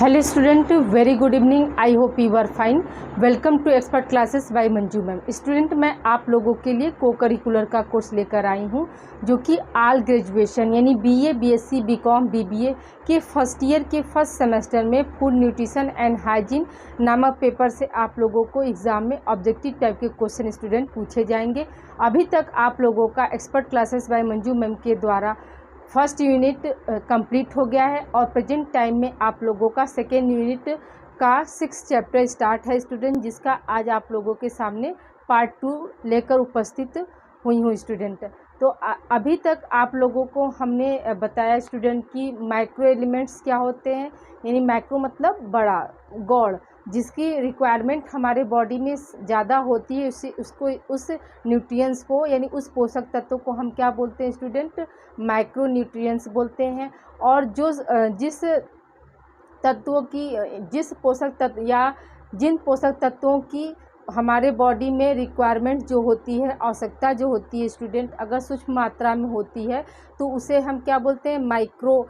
Hello student, very good evening. I hope you are fine. Welcome to expert classes by Manju ma'am. Student, मैं आप लोगों के लिए को करिकुलर का कोर्स लेकर आई हूँ जो कि ऑल ग्रेजुएशन यानी बीए, बीएससी, बीकॉम, बीबीए के फर्स्ट ईयर के फर्स्ट सेमेस्टर में फूड न्यूट्रिशन एंड हाइजीन नामक पेपर से आप लोगों को एग्ज़ाम में ऑब्जेक्टिव टाइप के क्वेश्चन स्टूडेंट पूछे जाएंगे. अभी तक आप लोगों का expert classes bye Manju ma'am के द्वारा फर्स्ट यूनिट कंप्लीट हो गया है और प्रेजेंट टाइम में आप लोगों का सेकेंड यूनिट का 6 चैप्टर स्टार्ट है स्टूडेंट, जिसका आज आप लोगों के सामने पार्ट 2 लेकर उपस्थित हुई हूँ स्टूडेंट. तो अभी तक आप लोगों को हमने बताया स्टूडेंट कि माइक्रो एलिमेंट्स क्या होते हैं, यानी माइक्रो मतलब बड़ा, गौड़, जिसकी रिक्वायरमेंट हमारे बॉडी में ज़्यादा होती है, उस न्यूट्रिएंट्स को यानी उस पोषक तत्वों को हम क्या बोलते हैं स्टूडेंट, माइक्रो न्यूट्रिएंट्स बोलते हैं. और जिस पोषक तत्व या जिन पोषक तत्वों की हमारे बॉडी में रिक्वायरमेंट जो होती है, आवश्यकता जो होती है स्टूडेंट, अगर सूक्ष्म मात्रा में होती है तो उसे हम क्या बोलते हैं, माइक्रो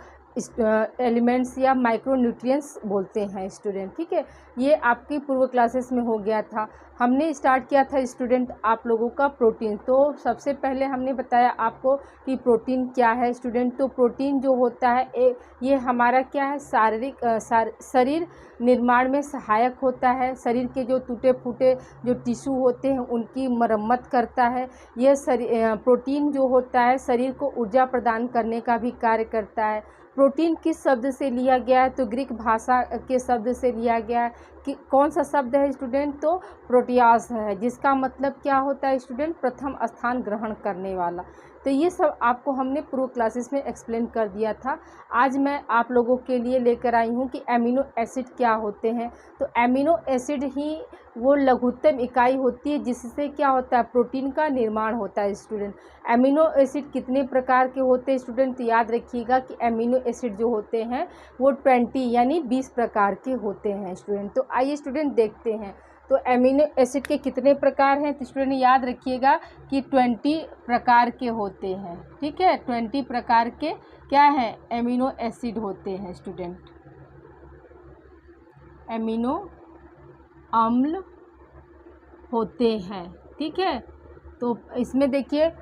एलिमेंट्स या माइक्रो न्यूट्रिएंट्स बोलते हैं स्टूडेंट. ठीक है, ये आपकी पूर्व क्लासेस में हो गया था. हमने स्टार्ट किया था स्टूडेंट आप लोगों का प्रोटीन. तो सबसे पहले हमने बताया आपको कि प्रोटीन क्या है स्टूडेंट. तो प्रोटीन जो होता है ये हमारा क्या है, शरीर निर्माण में सहायक होता है. शरीर के जो टूटे फूटे जो टिश्यू होते हैं उनकी मरम्मत करता है. यह प्रोटीन जो होता है शरीर को ऊर्जा प्रदान करने का भी कार्य करता है. प्रोटीन किस शब्द से लिया गया है, तो ग्रीक भाषा के शब्द से लिया गया है. कि कौन सा शब्द है स्टूडेंट, तो प्रोटियास है, जिसका मतलब क्या होता है स्टूडेंट, प्रथम स्थान ग्रहण करने वाला. तो ये सब आपको हमने पूर्व क्लासेस में एक्सप्लेन कर दिया था. आज मैं आप लोगों के लिए लेकर आई हूँ कि एमिनो एसिड क्या होते हैं. तो एमिनो एसिड ही वो लघुत्तम इकाई होती है जिससे क्या होता है, प्रोटीन का निर्माण होता है स्टूडेंट. एमिनो एसिड कितने प्रकार के होते हैं स्टूडेंट, तो याद रखिएगा कि एमिनो एसिड जो होते हैं वो 20 यानी 20 प्रकार के होते हैं स्टूडेंट. तो आइए स्टूडेंट देखते हैं तो एमिनो एसिड के कितने प्रकार हैं. तो स्टूडेंट याद रखिएगा कि 20 प्रकार के होते हैं. ठीक है, 20 प्रकार के क्या हैं, एमिनो एसिड होते हैं स्टूडेंट. एमिनो अम्ल होते हैं. ठीक है, तो इसमें देखिए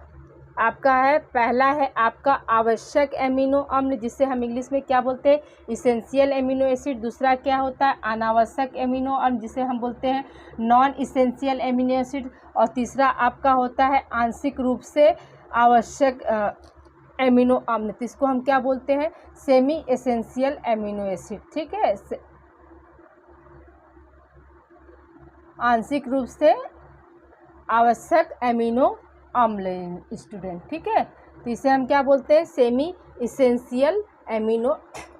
आपका है, पहला है आपका आवश्यक एमिनो अम्ल, जिसे हम इंग्लिश में क्या बोलते हैं, इसेंशियल एमिनो एसिड. दूसरा क्या होता है, अनावश्यक एमिनो अम्ल, जिसे हम बोलते हैं नॉन इसेंशियल एमिनो एसिड. और तीसरा आपका होता है आंशिक रूप से आवश्यक एमिनो अम्ल, तो इसको हम क्या बोलते हैं, सेमी एसेंशियल एमिनो एसिड. ठीक है, आंशिक रूप से आवश्यक एमिनो अम्ल स्टूडेंट. ठीक है, तो इसे हम क्या बोलते हैं, सेमी इसेंशियल एमिनो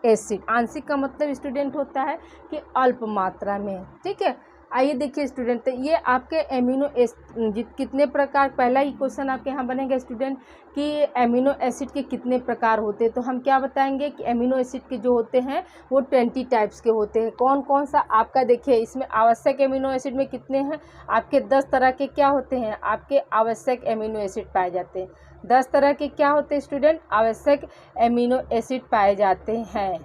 एसिड. आंशिक का मतलब स्टूडेंट होता है कि अल्प मात्रा में. ठीक है, आइए देखिए स्टूडेंट, तो ये आपके एमिनो एसिड कितने प्रकार, पहला ही क्वेश्चन आपके यहाँ बनेगा स्टूडेंट कि एमिनो एसिड के कितने प्रकार होते हैं. तो हम क्या बताएंगे कि एमिनो एसिड के जो होते हैं वो 20 टाइप्स के होते हैं. कौन कौन सा आपका देखिए, इसमें आवश्यक एमिनो एसिड में कितने हैं, आपके 10 तरह के क्या होते हैं, आपके आवश्यक एमिनो एसिड पाए जाते हैं. 10 तरह के क्या होते हैं स्टूडेंट, आवश्यक एमिनो एसिड पाए जाते हैं.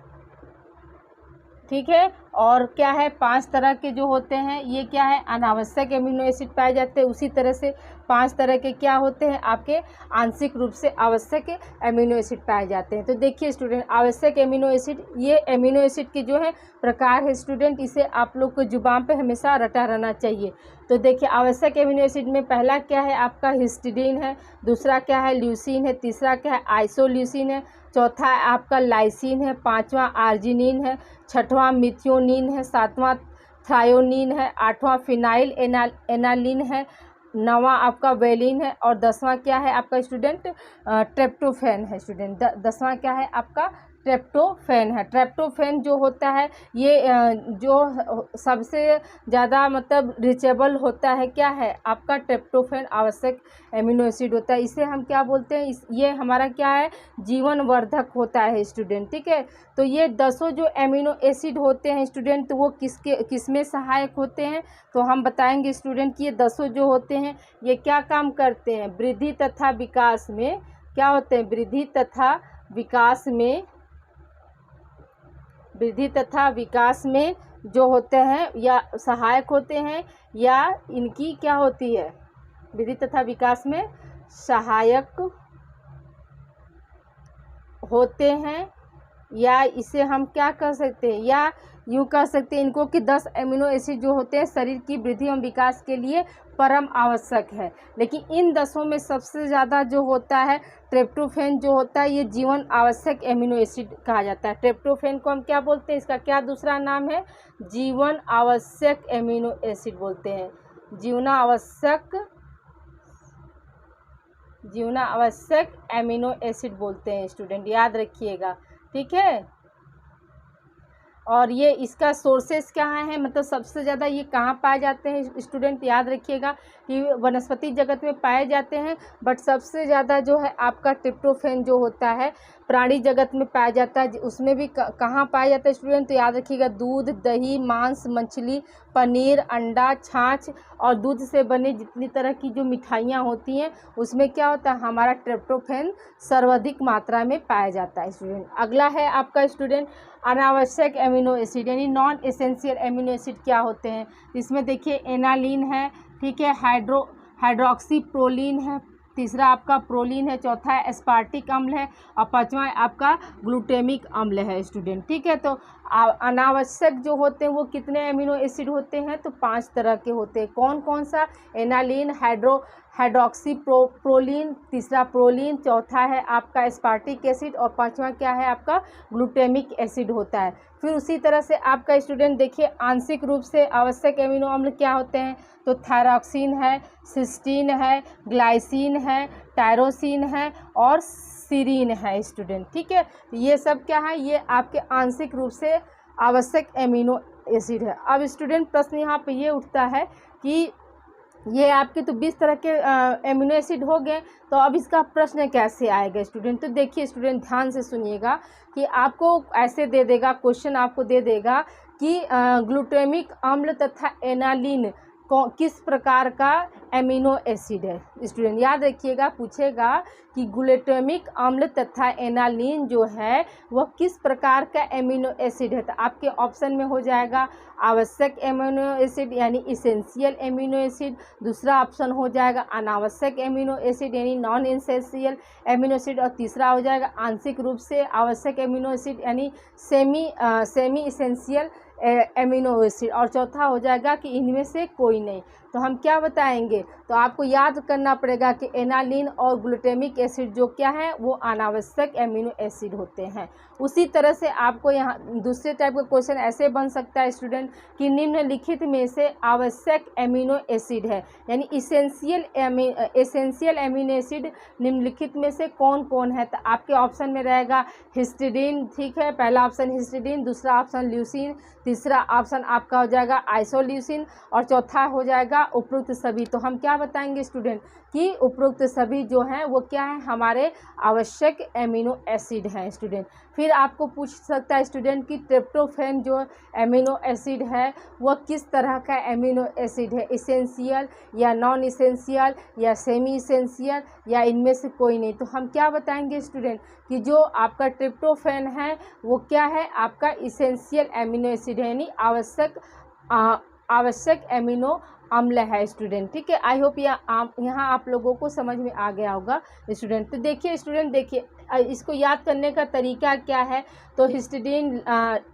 ठीक है, और क्या है, 5 तरह के जो होते हैं ये क्या है, अनावश्यक एमिनो एसिड पाए जाते हैं. उसी तरह से 5 तरह के क्या होते हैं, आपके आंशिक रूप से आवश्यक एमिनो एसिड पाए जाते हैं. तो देखिए स्टूडेंट, आवश्यक एमिनो एसिड, ये एमिनो एसिड के जो है प्रकार है स्टूडेंट, इसे आप लोग को जुबान पे हमेशा रटा रहना चाहिए. तो देखिए आवश्यक एमिनो एसिड में पहला क्या है आपका हिस्टिडीन है, दूसरा क्या है ल्यूसीन है, तीसरा क्या है आइसोल्यूसीन है, चौथा है आपका लाइसिन है, पांचवा आर्जिनिन है, छठवां मिथियोनिन है, सातवां थायोनिन है, आठवां फिनाइल एनालिन है, नौवां आपका वेलिन है, और 10वां क्या है आपका स्टूडेंट, ट्रिप्टोफैन है स्टूडेंट. 10वां क्या है आपका, ट्रिप्टोफैन है. ट्रिप्टोफैन जो होता है ये जो सबसे ज़्यादा मतलब रिचेबल होता है क्या है आपका, ट्रिप्टोफैन आवश्यक एमिनो एसिड होता है. इसे हम क्या बोलते हैं, ये हमारा क्या है, जीवन वर्धक होता है स्टूडेंट. ठीक है, तो ये 10 जो एमिनो एसिड होते हैं स्टूडेंट, तो वो किसमें सहायक होते हैं, तो हम बताएंगे स्टूडेंट कि ये 10 जो होते हैं ये क्या काम करते हैं, वृद्धि तथा विकास में क्या होते हैं, वृद्धि तथा विकास में वृद्धि तथा विकास में जो होते हैं या सहायक होते हैं, या इनकी क्या होती है, वृद्धि तथा विकास में सहायक होते हैं, या इसे हम क्या कर सकते हैं, या यूँ कह सकते हैं इनको कि 10 एमिनो एसिड जो होते हैं शरीर की वृद्धि एवं विकास के लिए परम आवश्यक है। लेकिन इन 10 में सबसे ज़्यादा जो होता है ट्रिप्टोफैन जो होता है, ये जीवन आवश्यक एमिनो एसिड कहा जाता है। ट्रिप्टोफैन को हम क्या बोलते हैं, इसका क्या दूसरा नाम है, जीवन आवश्यक एमिनो एसिड बोलते हैं। जीवन आवश्यक एमिनो एसिड बोलते हैं स्टूडेंट, याद रखिएगा, ठीक है। और ये इसका सोर्सेस कहाँ है, मतलब सबसे ज़्यादा ये कहाँ पाए जाते हैं स्टूडेंट, याद रखिएगा कि वनस्पति जगत में पाए जाते हैं, बट सबसे ज़्यादा जो है आपका ट्रिप्टोफैन जो होता है प्राणी जगत में पाया जाता है। उसमें भी कहाँ पाया जाता है स्टूडेंट, तो याद रखिएगा दूध, दही, मांस, मछली, पनीर, अंडा, छाछ और दूध से बने जितनी तरह की जो मिठाइयाँ होती हैं उसमें क्या होता है, हमारा ट्रिप्टोफैन सर्वाधिक मात्रा में पाया जाता है स्टूडेंट। अगला है आपका स्टूडेंट अनावश्यक एमिनो एसिड, यानी नॉन एसेंशियल एमिनो एसिड क्या होते हैं। इसमें देखिए एनालिन है, ठीक है, हाइड्रोक्सी प्रोलिन है, तीसरा आपका प्रोलिन है, चौथा है एस्पार्टिक अम्ल है, और पांचवा आपका ग्लूटेमिक अम्ल है स्टूडेंट, ठीक है। तो अनावश्यक जो होते हैं वो कितने एमिनो एसिड होते हैं, तो 5 तरह के होते हैं। कौन कौन सा, एनालिन, हाइड्रोक्सी प्रोलिन, तीसरा प्रोलिन, चौथा है आपका एस्पार्टिक एसिड, और पांचवा क्या है आपका ग्लूटेमिक एसिड होता है। फिर उसी तरह से आपका स्टूडेंट देखिए आंशिक रूप से आवश्यक एमिनो अम्ल क्या होते हैं, तो थायरॉक्सिन है, सिस्टीन है, ग्लाइसिन है, टायरोसिन है और सीरीन है स्टूडेंट, ठीक है। ये सब क्या है, ये आपके आंशिक रूप से आवश्यक एमिनो एसिड है। अब स्टूडेंट प्रश्न यहाँ पे ये उठता है कि ये आपके तो 20 तरह के एमिनो एसिड हो गए, तो अब इसका प्रश्न कैसे आएगा स्टूडेंट। तो देखिए स्टूडेंट ध्यान से सुनिएगा कि आपको ऐसे दे देगा, क्वेश्चन आपको दे देगा कि ग्लूटेमिक अम्ल तथा एनालिन किस प्रकार का एमिनो एसिड है स्टूडेंट। याद रखिएगा, पूछेगा कि ग्लूटेमिक अम्ल तथा एनालिन जो है वह किस प्रकार का एमिनो एसिड है। तो आपके ऑप्शन में हो जाएगा आवश्यक एमिनो एसिड यानी इसेंशियल एमिनो एसिड, दूसरा ऑप्शन हो जाएगा अनावश्यक एमिनो एसिड यानी नॉन एसेंशियल एमिनो एसिड, और तीसरा हो जाएगा आंशिक रूप से आवश्यक एमिनो एसिड यानी सेमी इसेंशियल एमिनो एसिड, और चौथा हो जाएगा कि इनमें से कोई नहीं। तो हम क्या बताएंगे, तो आपको याद करना पड़ेगा कि एनालिन और ग्लूटेमिक एसिड जो क्या है वो अनावश्यक एमिनो एसिड होते हैं। उसी तरह से आपको यहाँ दूसरे टाइप का क्वेश्चन ऐसे बन सकता है स्टूडेंट कि निम्नलिखित में से आवश्यक एमिनो एसिड है यानी एसेंशियल एमिनो एसिड निम्नलिखित में से कौन कौन है। तो आपके ऑप्शन में रहेगा हिस्टिडीन, ठीक है, पहला ऑप्शन हिस्टिडीन, दूसरा ऑप्शन ल्यूसीन, तीसरा ऑप्शन आपका हो जाएगा आइसोल्यूसिन, और चौथा हो जाएगा उपरोक्त सभी। तो हम क्या बताएंगे स्टूडेंट कि उपरोक्त सभी जो हैं वो क्या है, हमारे आवश्यक एमिनो एसिड हैं स्टूडेंट। फिर आपको पूछ सकता है स्टूडेंट कि ट्रिप्टोफैन जो एमिनो एसिड है वह किस तरह का एमिनो एसिड है, इसेंशियल या नॉन इसेंशियल या सेमी इसेंशियल या इनमें से कोई नहीं। तो हम क्या बताएंगे स्टूडेंट कि जो आपका ट्रिप्टोफैन है वो क्या है, आपका इसेंशियल एमिनो एसिड है यानी आवश्यक एमिनो अम्ल है स्टूडेंट, ठीक है। आई होप यहाँ आप लोगों को समझ में आ गया होगा स्टूडेंट। तो देखिए स्टूडेंट, देखिए इसको याद करने का तरीका क्या है, तो histidine,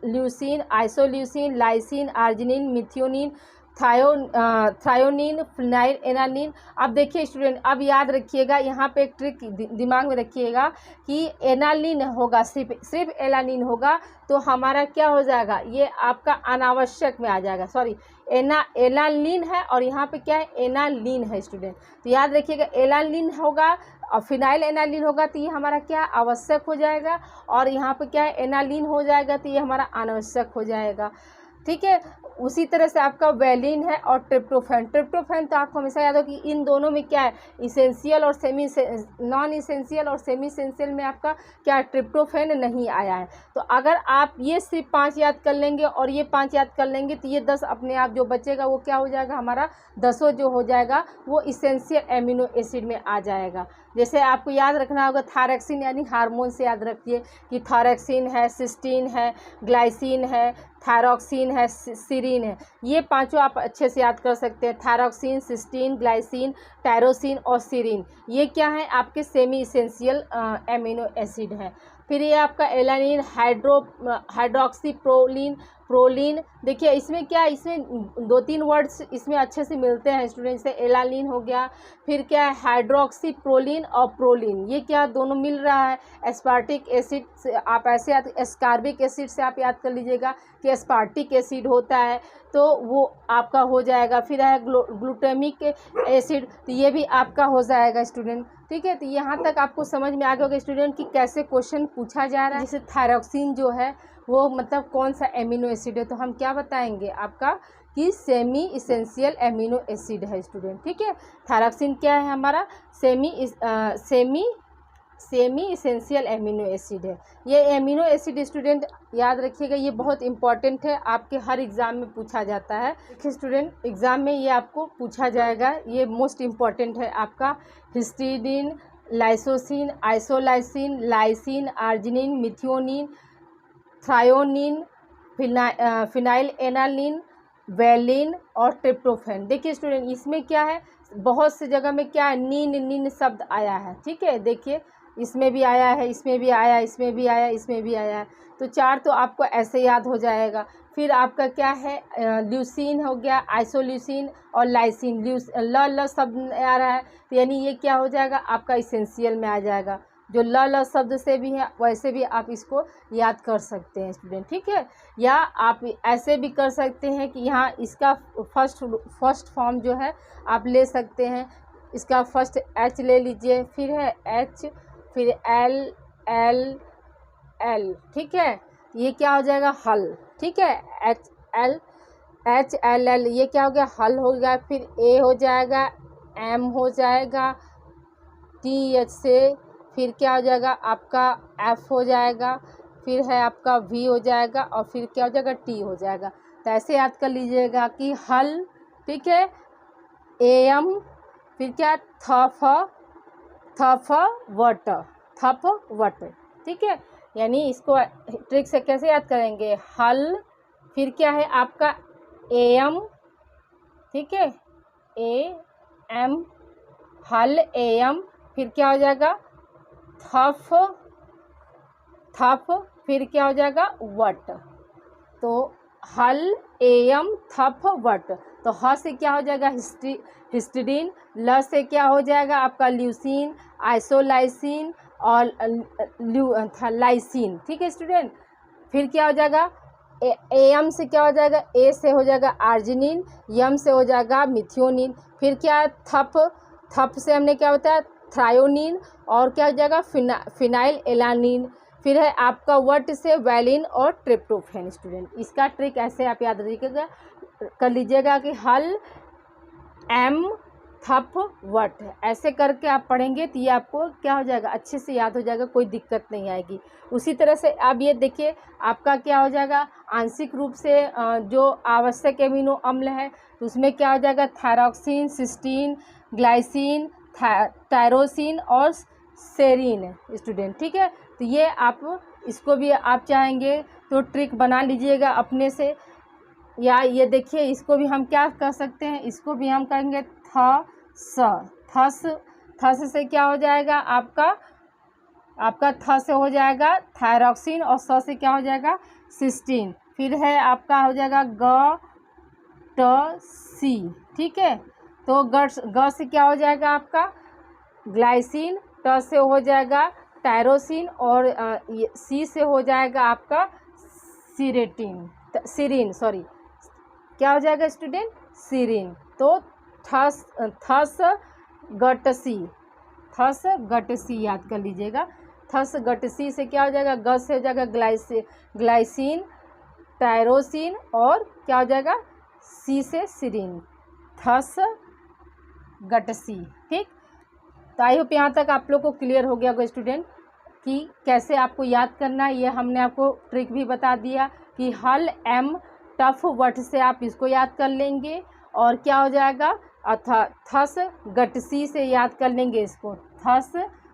leucine, isoleucine, lysine, arginine, methionine, threonine, phenylalanine. अब देखिए स्टूडेंट, अब याद रखिएगा यहाँ पे एक ट्रिक दिमाग में रखिएगा कि एनालिन होगा, सिर्फ एनालिन होगा तो हमारा क्या हो जाएगा, ये आपका अनावश्यक में आ जाएगा, सॉरी एनालिन है और यहाँ पे क्या है एनालिन है स्टूडेंट। तो याद रखिएगा एनालिन होगा और फिनाइल एनालिन होगा तो ये हमारा क्या आवश्यक हो जाएगा, और यहाँ पे क्या है एनालिन हो जाएगा तो ये हमारा अनावश्यक हो जाएगा, ठीक है। उसी तरह से आपका वैलिन है और ट्रिप्टोफैन तो आपको हमेशा याद हो कि इन दोनों में क्या है, इसेंशियल और नॉन इसेंशियल और सेमी इसेंशियल में आपका क्या ट्रिप्टोफैन नहीं आया है। तो अगर आप ये सिर्फ 5 याद कर लेंगे और ये 5 याद कर लेंगे तो ये 10 अपने आप जो बचेगा वो क्या हो जाएगा, हमारा 10 जो हो जाएगा वो इसेंशियल एमिनो एसिड में आ जाएगा। जैसे आपको याद रखना होगा थायरॉक्सिन यानी हार्मोन से याद रखिए कि थायरॉक्सिन है, सिस्टीन है, ग्लाइसिन है, थायरॉक्सिन है, सीरीन है। ये पांचों आप अच्छे से याद कर सकते हैं। थायरॉक्सिन, सिस्टीन, ग्लाइसिन, टायरोसिन और सीरीन, ये क्या है आपके सेमी इसेंशियल एमिनो एसिड हैं। फिर ये आपका एलानिन, हाइड्रोक्सी प्रोलीन। देखिए इसमें क्या है, इसमें 2-3 वर्ड्स इसमें अच्छे से मिलते हैं स्टूडेंट से। एलानिन हो गया, फिर क्या है हाइड्रोक्सी प्रोलीन और प्रोलीन, ये क्या दोनों मिल रहा है। एस्पार्टिक एसिड से आप ऐसे याद, एस्कार्बिक एसिड से आप याद कर लीजिएगा कि एस्पार्टिक एसिड होता है, तो वो आपका हो जाएगा। फिर है ग्लूटामिक एसिड, तो ये भी आपका हो जाएगा स्टूडेंट। ठीक है, तो यहाँ तक आपको समझ में आ गया होगा स्टूडेंट कि कैसे क्वेश्चन पूछा जा रहा है। जैसे थायरॉक्सिन जो है वो मतलब कौन सा एमिनो एसिड है, तो हम क्या बताएंगे आपका कि सेमी इसेंशियल एमिनो एसिड है स्टूडेंट। ठीक है, थायरॉक्सिन क्या है हमारा सेमी इसेंशियल एमिनो एसिड है। ये एमिनो एसिड स्टूडेंट याद रखिएगा, ये बहुत इंपॉर्टेंट है, आपके हर एग्ज़ाम में पूछा जाता है। देखिए स्टूडेंट, एग्ज़ाम में ये आपको पूछा जाएगा, ये मोस्ट इम्पॉर्टेंट है आपका। हिस्टीडीन, लाइसोसिन, isoleucine, lysine, arginine, methionine, threonine, phenylalanine, valine और ट्रिप्टोफैन। देखिए स्टूडेंट, इसमें क्या है, बहुत सी जगह में क्या है नीन शब्द आया है। ठीक है, देखिए इसमें भी आया है, इसमें भी आया, इसमें भी आया, इसमें भी आया है, तो 4 तो आपको ऐसे याद हो जाएगा। फिर आपका क्या है ल्यूसिन हो गया, आइसोल्यूसिन और लाइसिन। ल शब्द आ रहा है, तो यानी ये क्या हो जाएगा आपका इसेंशियल में आ जाएगा। जो ल शब्द से भी है वैसे भी आप इसको याद कर सकते हैं स्टूडेंट। ठीक है, या आप ऐसे भी कर सकते हैं कि यहाँ इसका फर्स्ट फॉर्म जो है आप ले सकते हैं। इसका फर्स्ट एच ले लीजिए, फिर है एच, फिर एल एल एल। ठीक है, ये क्या हो जाएगा हल। ठीक है, एच एल एल, ये क्या हो गया हल हो गया। फिर ए हो जाएगा, एम हो जाएगा, टी एच से, फिर क्या हो जाएगा आपका एफ हो जाएगा, फिर है आपका वी हो जाएगा और फिर क्या हो जाएगा टी हो जाएगा। तो ऐसे याद कर लीजिएगा कि हल। ठीक है, एम, फिर क्या थफ वट। ठीक है, यानी इसको ट्रिक से कैसे याद करेंगे, हल, फिर क्या है आपका एम। ठीक है, ए एम, हल एम, फिर क्या हो जाएगा थफ, फिर क्या हो जाएगा वट। तो हल एम थफ वट, तो ह से क्या हो जाएगा हिस्टीडीन, ल से क्या हो जाएगा आपका ल्यूसिन, आइसोलाइसिन और लाइसिन। ठीक है स्टूडेंट, फिर क्या हो जाएगा एम से क्या हो जाएगा, ए से हो जाएगा आर्जिनिन, यम से हो जाएगा मिथियोनिन, फिर क्या थप से हमने क्या होता है थ्रायोनिन और क्या हो जाएगा फिनाइल एलानिन, फिर है आपका वट से वैलिन और ट्रिप्टोफैन। स्टूडेंट, इसका ट्रिक ऐसे आप याद रखिएगा कर लीजिएगा कि हल एम थप वट, ऐसे करके आप पढ़ेंगे तो ये आपको क्या हो जाएगा अच्छे से याद हो जाएगा, कोई दिक्कत नहीं आएगी। उसी तरह से अब ये देखिए आपका क्या हो जाएगा आंशिक रूप से जो आवश्यक एमिनो अम्ल है तो उसमें क्या हो जाएगा थायरॉक्सिन, सिस्टीन, ग्लाइसिन, टायरोसिन और सेरीन। स्टूडेंट ठीक है, तो ये आप इसको भी आप चाहेंगे तो ट्रिक बना लीजिएगा अपने से, या ये देखिए इसको भी हम क्या कर सकते हैं, इसको भी हम कहेंगे थस से क्या हो जाएगा आपका थ से हो जाएगा थायरॉक्सिन और स से क्या हो जाएगा सिस्टीन, फिर है आपका हो जाएगा ग सी। ठीक है, तो ग से क्या हो जाएगा आपका ग्लाइसिन, ट से हो जाएगा टायरोसिन और सी से हो जाएगा आपका सीरीन क्या हो जाएगा स्टूडेंट सीरीन। तो थस गटसी याद कर लीजिएगा, थस गटसी से क्या हो जाएगा ग से हो जाएगा ग्लाइसिन, टायरोसिन और क्या हो जाएगा सी से सीरीन, थस गटसी। ठीक, तो आई होप यहाँ तक आप लोग को क्लियर हो गया होगा स्टूडेंट कि कैसे आपको याद करना है। ये हमने आपको ट्रिक भी बता दिया कि हल एम टफ वट से आप इसको याद कर लेंगे और क्या हो जाएगा थस गटसी से याद कर लेंगे इसको, हस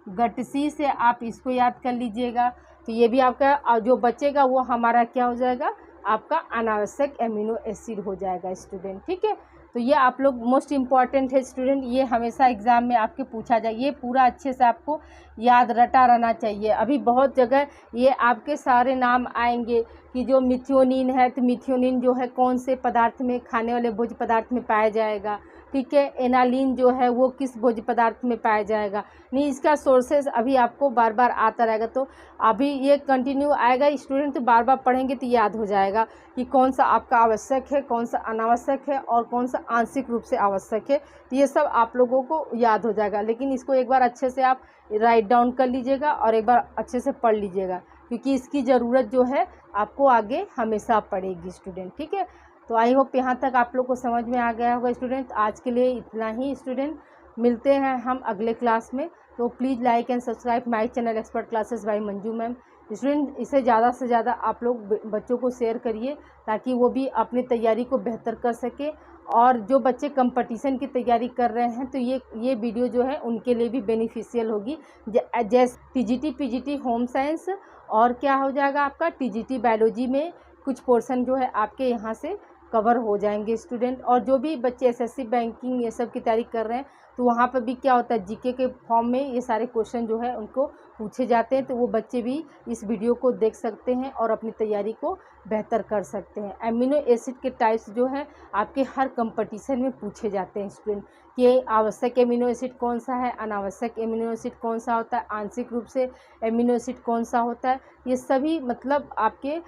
गटसी से आप इसको याद कर लीजिएगा। तो ये भी आपका जो बचेगा वो हमारा क्या हो जाएगा, आपका अनावश्यक एमिनो एसिड हो जाएगा स्टूडेंट, ठीक है। तो ये आप लोग मोस्ट इम्पॉर्टेंट है स्टूडेंट, ये हमेशा एग्ज़ाम में आपके पूछा जाए, ये पूरा अच्छे से आपको याद रटा रहना चाहिए। अभी बहुत जगह ये आपके सारे नाम आएंगे कि जो मिथियोनिन है, तो मिथियोनिन जो है कौन से पदार्थ में, खाने वाले भोज्य पदार्थ में पाया जाएगा, ठीक है। एनालिन जो है वो किस भोज्य पदार्थ में पाया जाएगा, नहीं इसका सोर्सेज अभी आपको बार बार आता रहेगा। तो अभी ये कंटिन्यू आएगा स्टूडेंट, तो बार बार पढ़ेंगे तो याद हो जाएगा कि कौन सा आपका आवश्यक है, कौन सा अनावश्यक है और कौन सा आंशिक रूप से आवश्यक है। तो ये सब आप लोगों को याद हो जाएगा, लेकिन इसको एक बार अच्छे से आप राइट डाउन कर लीजिएगा और एक बार अच्छे से पढ़ लीजिएगा, क्योंकि इसकी ज़रूरत जो है आपको आगे हमेशा पड़ेगी स्टूडेंट, ठीक है। तो आई होप यहाँ तक आप लोग को समझ में आ गया होगा स्टूडेंट। आज के लिए इतना ही स्टूडेंट, मिलते हैं हम अगले क्लास में। तो please like and subscribe my channel expert classes bye Manju ma'am. Student इसे ज़्यादा से ज़्यादा आप लोग बच्चों को शेयर करिए, ताकि वो भी अपनी तैयारी को बेहतर कर सके। और जो बच्चे कंपटीशन की तैयारी कर रहे हैं, तो ये वीडियो जो है उनके लिए भी बेनिफिशियल होगी। जैसे टीजीटी पीजीटी होम साइंस और क्या हो जाएगा आपका टीजीटी बायोलॉजी में कुछ पोर्शन जो है आपके यहाँ से कवर हो जाएंगे स्टूडेंट। और जो भी बच्चे एसएससी बैंकिंग ये सब की तैयारी कर रहे हैं, तो वहाँ पर भी क्या होता है, जीके के फॉर्म में ये सारे क्वेश्चन जो है उनको पूछे जाते हैं। तो वो बच्चे भी इस वीडियो को देख सकते हैं और अपनी तैयारी को बेहतर कर सकते हैं। एमिनो एसिड के टाइप्स जो है आपके हर कंपटीशन में पूछे जाते हैं स्टूडेंट, कि आवश्यक एमिनो एसिड कौन सा है, अनावश्यक एमिनो एसिड कौन सा होता है, आंशिक रूप से एमिनो एसिड कौन सा होता है। ये सभी मतलब आपके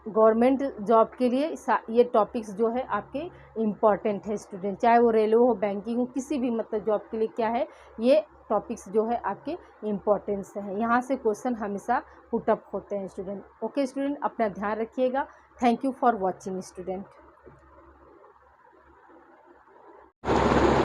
गवर्नमेंट जॉब के लिए ये टॉपिक्स जो है आपके इम्पॉर्टेंट है स्टूडेंट, चाहे वो रेलवे हो, बैंकिंग हो, किसी भी मतलब जॉब के लिए क्या है, ये टॉपिक्स जो है आपके इम्पॉर्टेंस है। यहाँ से क्वेश्चन हमेशा पुटअप होते हैं स्टूडेंट। ओके स्टूडेंट, अपना ध्यान रखिएगा। Thank you for watching student.